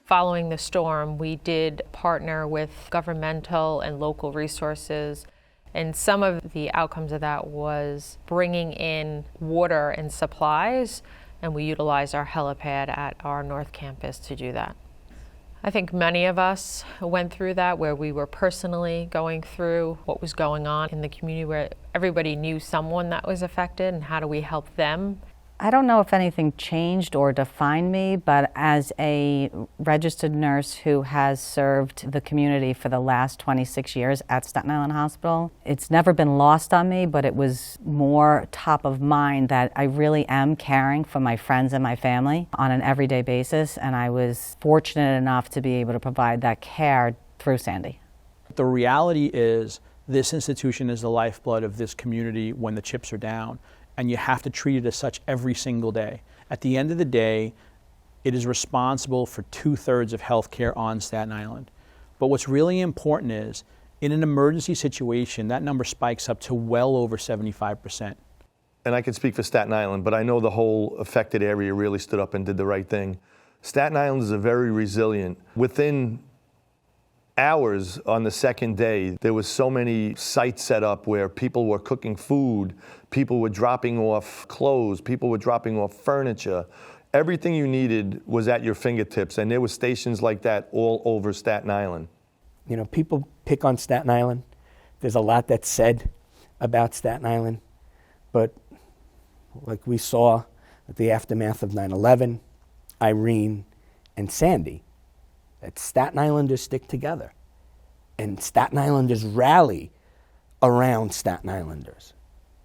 Following the storm, we did partner with governmental and local resources, and some of the outcomes of that was bringing in water and supplies, and we utilized our helipad at our North Campus to do that. I think many of us went through that, where we were personally going through what was going on in the community, where everybody knew someone that was affected, and how do we help them. I don't know if anything changed or defined me, but as a registered nurse who has served the community for the last 26 years at Staten Island Hospital, it's never been lost on me, but it was more top of mind that I really am caring for my friends and my family on an everyday basis, and I was fortunate enough to be able to provide that care through Sandy. The reality is this institution is the lifeblood of this community when the chips are down. And you have to treat it as such every single day. At the end of the day, it is responsible for 2/3 of healthcare on Staten Island. But what's really important is, in an emergency situation, that number spikes up to well over 75%. And I can speak for Staten Island, but I know the whole affected area really stood up and did the right thing. Staten Island is a very resilient. Within hours on the second day, there was so many sites set up where people were cooking food, people were dropping off clothes, people were dropping off furniture. Everything you needed was at your fingertips, and there were stations like that all over Staten Island. You know, people pick on Staten Island. There's a lot that's said about Staten Island, but like we saw at the aftermath of 9/11, Irene, and Sandy, that Staten Islanders stick together, and Staten Islanders rally around Staten Islanders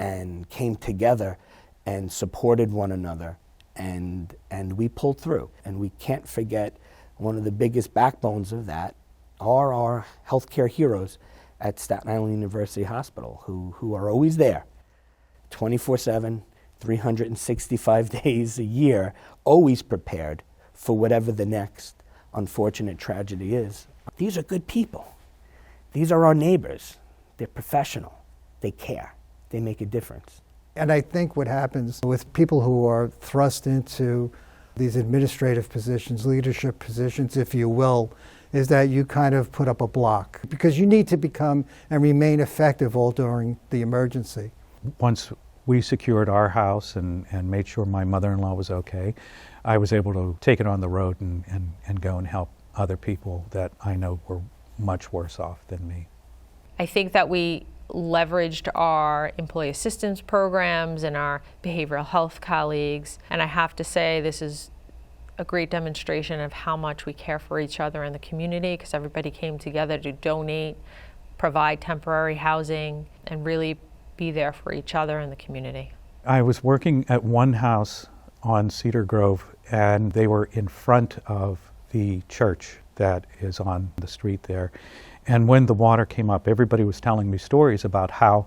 and came together and supported one another, and we pulled through. And we can't forget one of the biggest backbones of that are our healthcare heroes at Staten Island University Hospital, who are always there 24/7, 365 days a year, always prepared for whatever the next unfortunate tragedy is. These are good people. These are our neighbors. They're professional. They care. They make a difference. And I think what happens with people who are thrust into these administrative positions, leadership positions, if you will, is that you kind of put up a block, because you need to become and remain effective all during the emergency. Once we secured our house and made sure my mother-in-law was okay, I was able to take it on the road and go and help other people that I know were much worse off than me. I think that we leveraged our employee assistance programs and our behavioral health colleagues, and I have to say this is a great demonstration of how much we care for each other in the community, because everybody came together to donate, provide temporary housing, and really be there for each other in the community. I was working at one house on Cedar Grove, and they were in front of the church that is on the street there. And when the water came up, everybody was telling me stories about how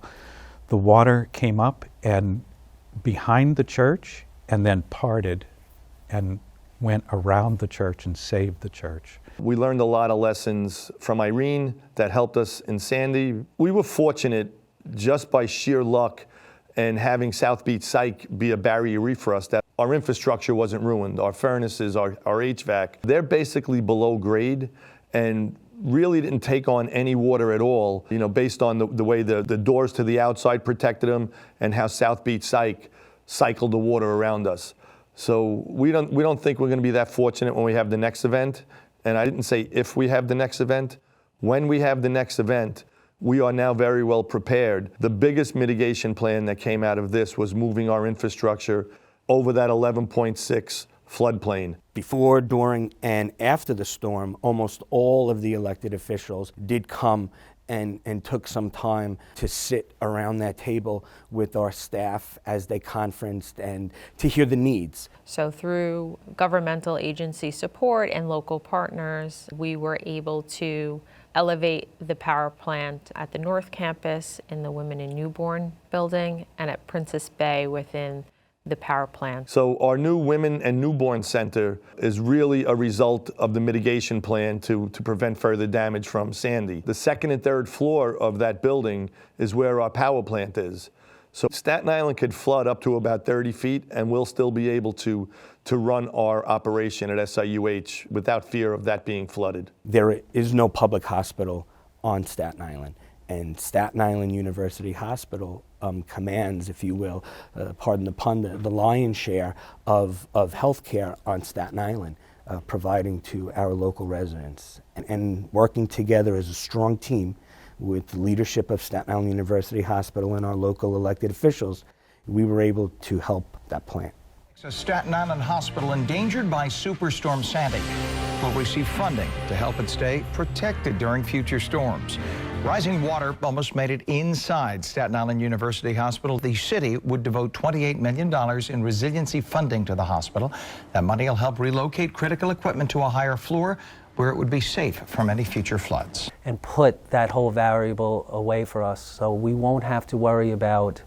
the water came up and behind the church and then parted and went around the church and saved the church. We learned a lot of lessons from Irene that helped us in Sandy. We were fortunate just by sheer luck and having South Beach Psych be a barrier reef for us, that our infrastructure wasn't ruined. Our furnaces, our HVAC, they're basically below grade and really didn't take on any water at all, you know, based on the way the doors to the outside protected them and how South Beach Psych cycled the water around us. So we don't think we're going to be that fortunate when we have the next event. And I didn't say if we have the next event. When we have the next event, we are now very well prepared. The biggest mitigation plan that came out of this was moving our infrastructure over that 11.6 floodplain. Before, during, and after the storm, almost all of the elected officials did come and took some time to sit around that table with our staff as they conferenced and to hear the needs. So through governmental agency support and local partners, we were able to elevate the power plant at the North Campus, in the Women and Newborn building, and at Princess Bay within the power plant. So our new Women and Newborn Center is really a result of the mitigation plan to prevent further damage from Sandy. The second and third floor of that building is where our power plant is. So Staten Island could flood up to about 30 feet, and we'll still be able to run our operation at SIUH without fear of that being flooded. There is no public hospital on Staten Island, and Staten Island University Hospital commands, if you will, pardon the pun, the lion's share of healthcare on Staten Island, providing to our local residents. And working together as a strong team with the leadership of Staten Island University Hospital and our local elected officials, we were able to help that plant. A Staten Island hospital endangered by Superstorm Sandy will receive funding to help it stay protected during future storms. Rising water almost made it inside Staten Island University Hospital. The city would devote $28 million in resiliency funding to the hospital. That money will help relocate critical equipment to a higher floor where it would be safe from any future floods. And put that whole variable away for us so we won't have to worry about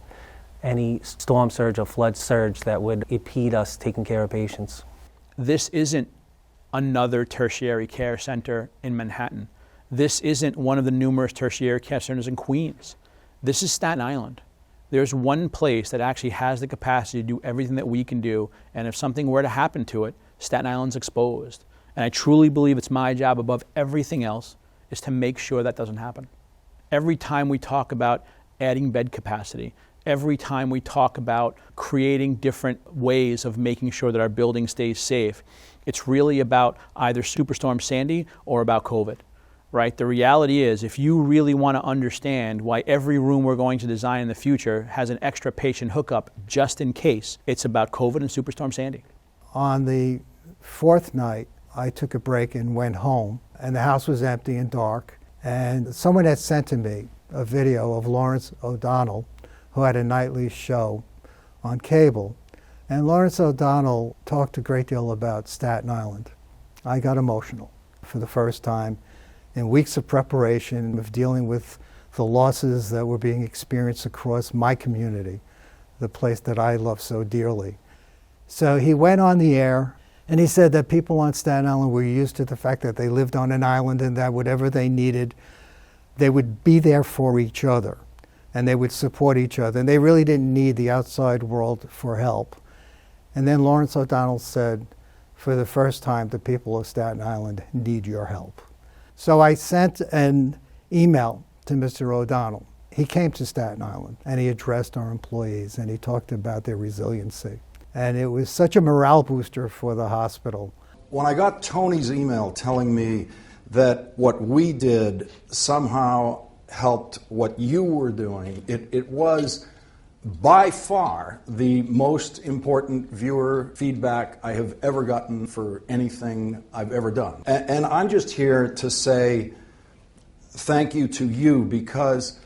any storm surge or flood surge that would impede us taking care of patients. This isn't another tertiary care center in Manhattan. This isn't one of the numerous tertiary care centers in Queens. This is Staten Island. There's one place that actually has the capacity to do everything that we can do, and if something were to happen to it, Staten Island's exposed. And I truly believe it's my job above everything else is to make sure that doesn't happen. Every time we talk about adding bed capacity, every time we talk about creating different ways of making sure that our building stays safe, it's really about either Superstorm Sandy or about COVID, right? The reality is, if you really want to understand why every room we're going to design in the future has an extra patient hookup just in case, it's about COVID and Superstorm Sandy. On the fourth night, I took a break and went home, and the house was empty and dark, and someone had sent to me a video of Lawrence O'Donnell, who had a nightly show on cable. And Lawrence O'Donnell talked a great deal about Staten Island. I got emotional for the first time in weeks of preparation of dealing with the losses that were being experienced across my community, the place that I love so dearly. So he went on the air and he said that people on Staten Island were used to the fact that they lived on an island and that whatever they needed, they would be there for each other and they would support each other. And they really didn't need the outside world for help. And then Lawrence O'Donnell said, for the first time, the people of Staten Island need your help. So I sent an email to Mr. O'Donnell. He came to Staten Island and he addressed our employees and he talked about their resiliency. And it was such a morale booster for the hospital. When I got Tony's email telling me that what we did somehow helped what you were doing, it was by far the most important viewer feedback I have ever gotten for anything I've ever done. And I'm just here to say thank you to you, because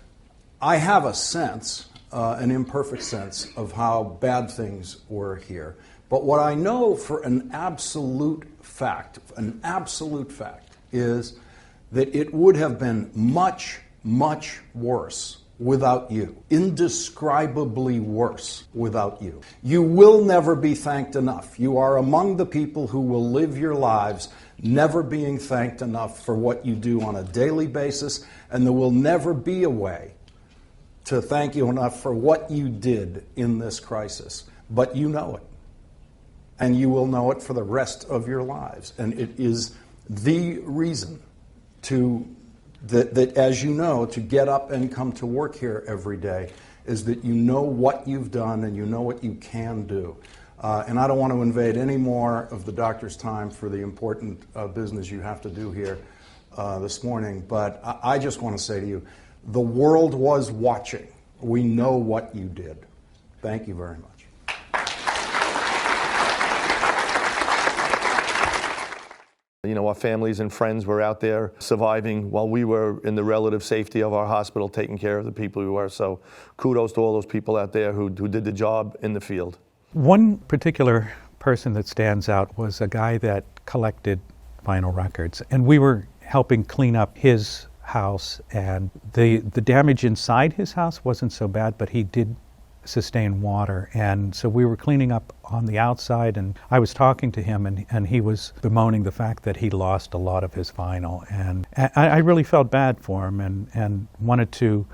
I have a sense, an imperfect sense, of how bad things were here. But what I know for an absolute fact is that it would have been much, much worse without you. Indescribably worse without you. You will never be thanked enough. You are among the people who will live your lives never being thanked enough for what you do on a daily basis, and there will never be a way to thank you enough for what you did in this crisis. But you know it. And you will know it for the rest of your lives. And it is the reason that, as you know, to get up and come to work here every day is that you know what you've done and you know what you can do. And I don't want to invade any more of the doctor's time for the important business you have to do here this morning, but I just want to say to you, the world was watching. We know what you did. Thank you very much. You know, our families and friends were out there surviving while we were in the relative safety of our hospital taking care of the people we were. So kudos to all those people out there who did the job in the field. One particular person that stands out was a guy that collected vinyl records, and we were helping clean up his house, and the damage inside his house wasn't so bad, but he did sustain water, and so we were cleaning up on the outside, and I was talking to him, and he was bemoaning the fact that he lost a lot of his vinyl, and I really felt bad for him and wanted to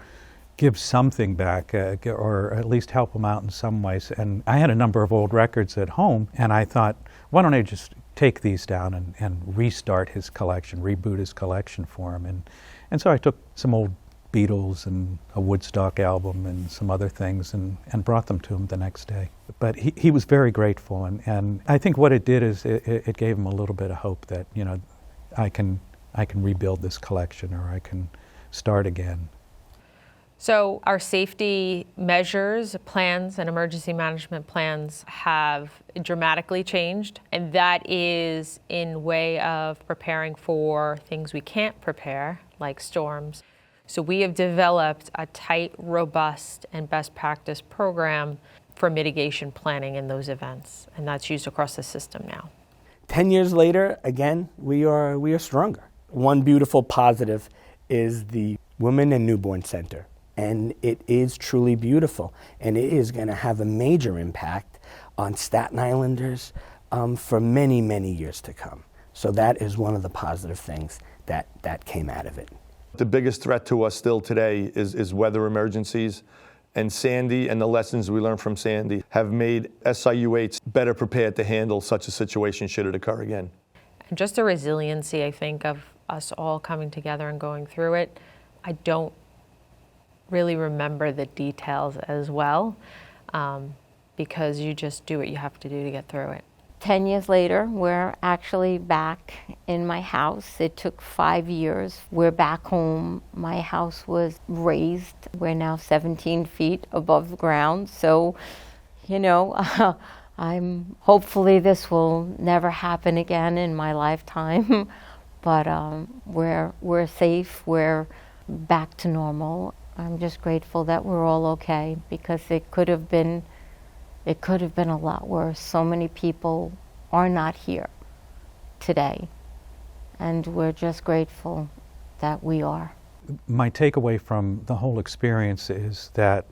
give something back, or at least help him out in some ways. And I had a number of old records at home, and I thought, why don't I just take these down and restart his collection, reboot his collection for him. And so I took some old Beatles and a Woodstock album and some other things and brought them to him the next day. But he was very grateful, and I think what it did is it gave him a little bit of hope that, you know, I can rebuild this collection, or I can start again. So our safety measures, plans, and emergency management plans have dramatically changed, and that is in way of preparing for things we can't prepare, like storms. So we have developed a tight, robust, and best practice program for mitigation planning in those events, and that's used across the system now. 10 years later, again, we are stronger. One beautiful positive is the Women and Newborn Center, and it is truly beautiful, and it is going to have a major impact on Staten Islanders for many, many years to come. So that is one of the positive things that came out of it. The biggest threat to us still today is weather emergencies, and Sandy and the lessons we learned from Sandy have made SIU8s better prepared to handle such a situation should it occur again. And just the resiliency, I think, of us all coming together and going through it. I don't really remember the details as well, because you just do what you have to do to get through it. 10 years later, we're actually back in my house. It took 5 years. We're back home. My house was raised. We're now 17 feet above the ground. So, you know, hopefully this will never happen again in my lifetime. But we're safe. We're back to normal. I'm just grateful that we're all okay, because it could have been a lot worse. So many people are not here today, and we're just grateful that we are. My takeaway from the whole experience is that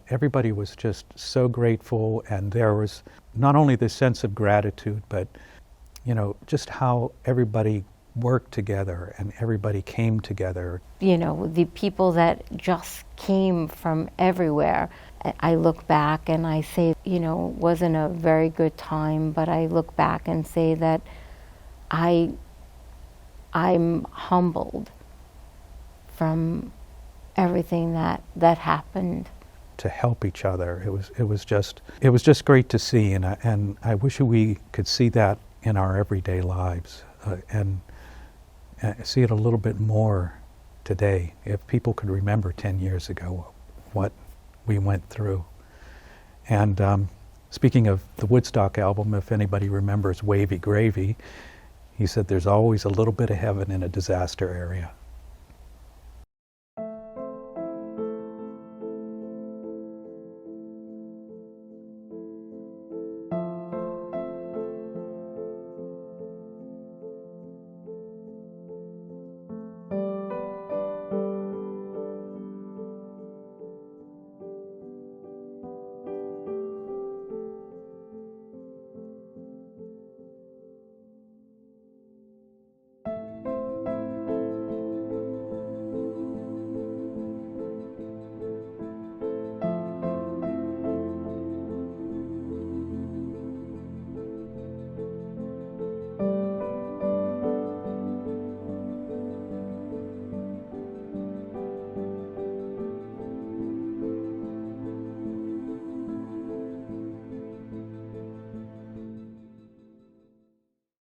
everybody was just so grateful, and there was not only this sense of gratitude, but, you know, just how everybody worked together and everybody came together. You know, the people that just came from everywhere. I look back and I say, you know, it wasn't a very good time, but I look back and say that I'm humbled from everything that happened. To help each other, it was just great to see, and I wish we could see that in our everyday lives, and see it a little bit more today. If people could remember 10 years ago what we went through. And speaking of the Woodstock album, if anybody remembers Wavy Gravy, he said there's always a little bit of heaven in a disaster area.